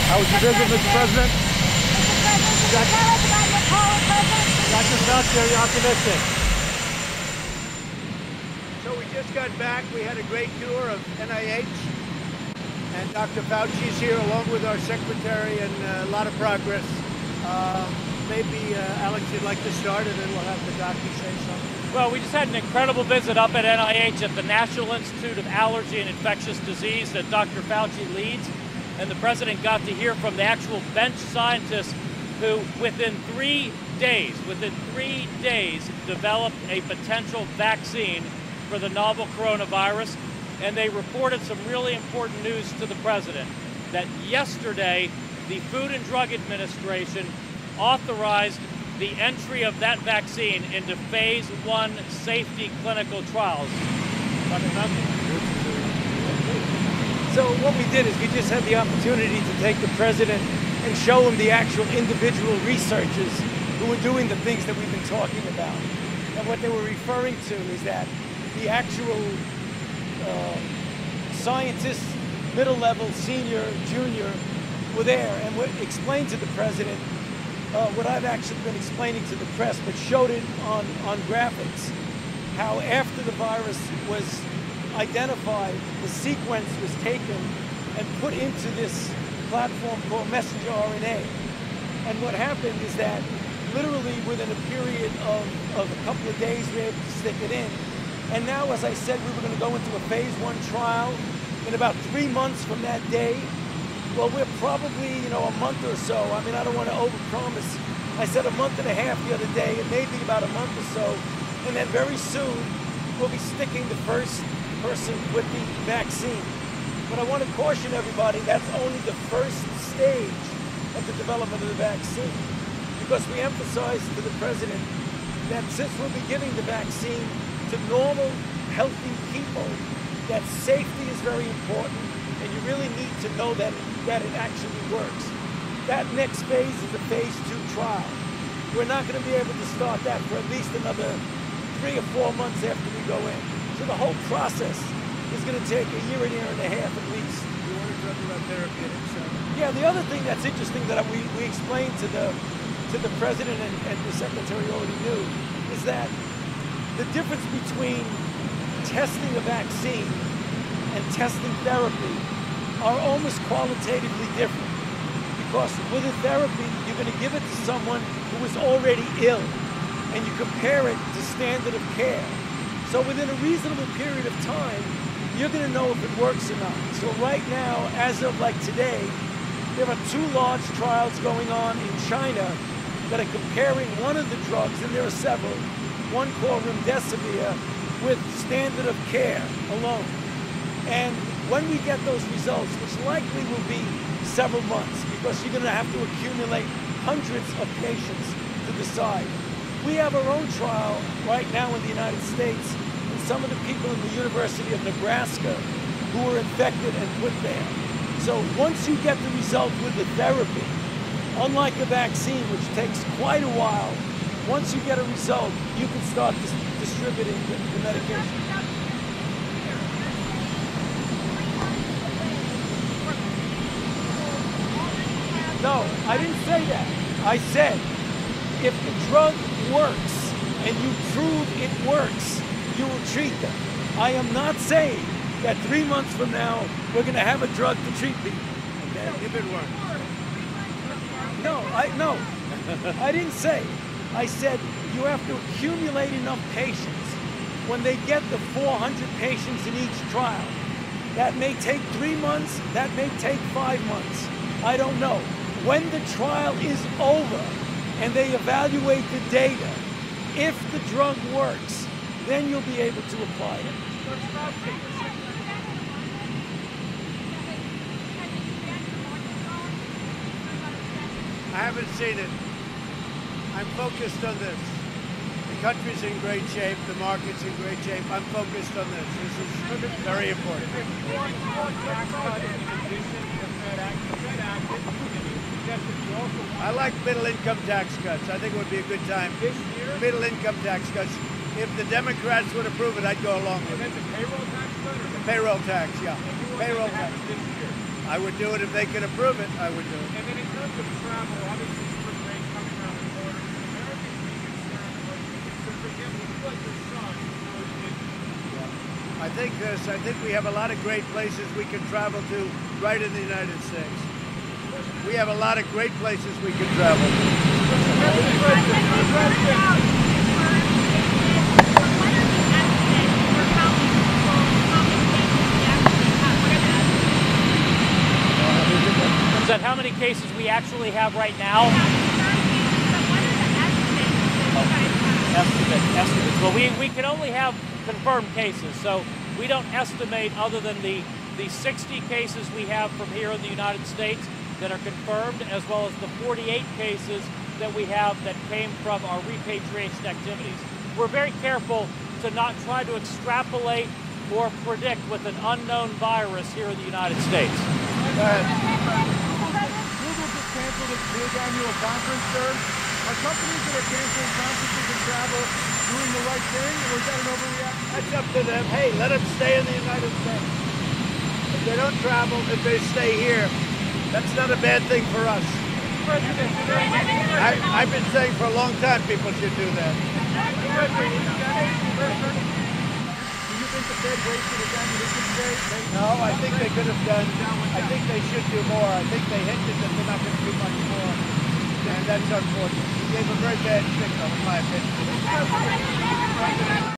How was your visit, Mr. President? Mr. President, can you tell us about your call with President? Dr. Fauci, are you optimistic? So we just got back. We had a great tour of NIH. And Dr. Fauci's here along with our secretary and a lot of progress. Maybe, Alex, you'd like to start and then we'll have the doctor say something. Well, we just had an incredible visit up at NIH at the National Institute of Allergy and Infectious Disease that Dr. Fauci leads. And the president got to hear from the actual bench scientists who, within 3 days, developed a potential vaccine for the novel coronavirus. And they reported some really important news to the president, that yesterday the Food and Drug Administration authorized the entry of that vaccine into phase 1 safety clinical trials. So what we did is we just had the opportunity to take the president and show him the actual individual researchers who were doing the things that we've been talking about. And what they were referring to is that the actual scientists, middle level, senior, junior, were there and explained to the president what I've actually been explaining to the press, but showed it on graphics, how after the virus was identified, the sequence was taken and put into this platform called messenger RNA. And what happened is that literally within a period of a couple of days, we were able to stick it in. And now, as I said, we were going to go into a phase 1 trial in about 3 months from that day. Well, we're probably, a month or so. I mean, I don't want to overpromise. I said a month and a half the other day, and maybe about a month or so. And then very soon, we'll be sticking the first person with the vaccine. But I want to caution everybody, that's only the first stage of the development of the vaccine. Because we emphasized to the president that since we'll be giving the vaccine to normal, healthy people, that safety is very important, and you really need to know that it actually works. That next phase is a phase 2 trial. We're not going to be able to start that for at least another 3 or 4 months after we go in. So the whole process is going to take a year and a half at least. You want to talk about therapeutics? Yeah, the other thing that's interesting that we explained to the president and the secretary already knew is that the difference between testing a vaccine and testing therapy are almost qualitatively different. Because with a therapy, you're going to give it to someone who is already ill, and you compare it to standard of care. So within a reasonable period of time, you're going to know if it works or not. So right now, as of like today, there are 2 large trials going on in China that are comparing one of the drugs, and there are several, one called remdesivir, with standard of care alone. And when we get those results, which likely will be several months, because you're going to have to accumulate hundreds of patients to decide. We have our own trial right now in the United States, and some of the people in the University of Nebraska who were infected and put there. So once you get the result with the therapy, unlike a vaccine, which takes quite a while, once you get a result, you can start distributing the medication. No, I didn't say that. I said, if the drug works and you prove it works, you will treat them. I am not saying that 3 months from now, we're going to have a drug to treat people. Okay, if it works. No, I didn't say. I said you have to accumulate enough patients. When they get the 400 patients in each trial, that may take 3 months, that may take 5 months. I don't know. When the trial is over and they evaluate the data, if the drug works, then you'll be able to apply it. I haven't seen it. I'm focused on this. The country's in great shape. The market's in great shape. I'm focused on this. This is very important. I like middle-income tax cuts. I think it would be a good time. This year? Middle-income tax cuts. If the Democrats would approve it, I'd go along with it. That's a payroll tax cut? The payroll tax, yeah. Payroll tax. This year. I would do it if they could approve it. I would do it. And then in terms of travel, obviously spring break coming around the corner. Americans be concerned about because for example, you like your son really did. I think we have a lot of great places we can travel to right in the United States. We have a lot of great places we can travel to. Is that how many cases we actually have right now? Estimates. Well, we can only have confirmed cases, so we don't estimate other than the 60 cases we have from here in the United States that are confirmed, as well as the 48 cases that we have that came from our repatriation activities. We're very careful to not try to extrapolate or predict with an unknown virus here in the United States. Go ahead. Google just canceled its big annual conference, sir. Are companies that are canceling conferences and travel doing the right thing, or is that an overreaction? That's up to them. Hey, let them stay in the United States. If they don't travel, if they stay here, that's not a bad thing for us. President, I've been saying for a long time people should do that. do you think the Fed wasted its ammunition today? No, I think they could have done, I think they should do more. I think they hinted that they're not going to do much more. And that's unfortunate. It gave a very bad signal, in my opinion.